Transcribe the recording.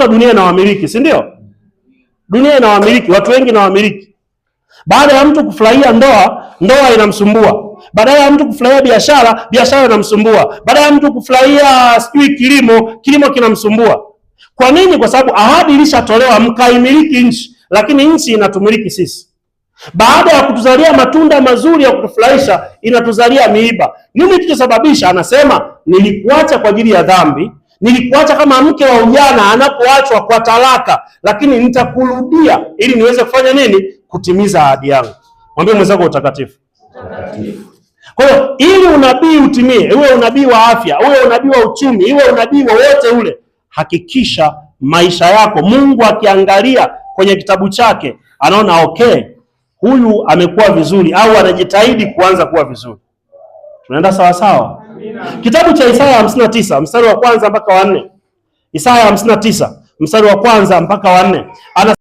Kumbuka dunia inawamiliki, si ndio? Dunia inawamiliki, watu wengi inawamiliki. Baada ya mtu kufurahia ndoa, ndoa inamsumbua. Baada ya mtu kufurahia biashara, biashara inamsumbua. Baada ya mtu kufurahia sijui kilimo, kilimo kinamsumbua. Kwa nini? Kwa sababu ahadi ilishatolewa mkaimiliki nchi, lakini nchi inatumiliki sisi. Baada ya kutuzalia matunda mazuri ya kutufurahisha, inatuzalia miiba. Nini kilichosababisha? Anasema nilikuacha kwa ajili ya dhambi, nilikuacha kama mke wa ujana anapoachwa kwa talaka, lakini nitakurudia ili niweze kufanya nini? Kutimiza ahadi yangu. Mwambie mwenzako utakatifu. Kwa hiyo ili unabii utimie, iwe unabii wa afya, iwe unabii wa uchumi, iwe unabii wowote ule, hakikisha maisha yako Mungu akiangalia kwenye kitabu chake anaona okay, huyu amekuwa vizuri au anajitahidi kuanza kuwa vizuri. Tunaenda sawa sawa? Kitabu cha Isaya 59 mstari wa kwanza mpaka wa 4. Isaya 59 mstari wa kwanza mpaka wa 4.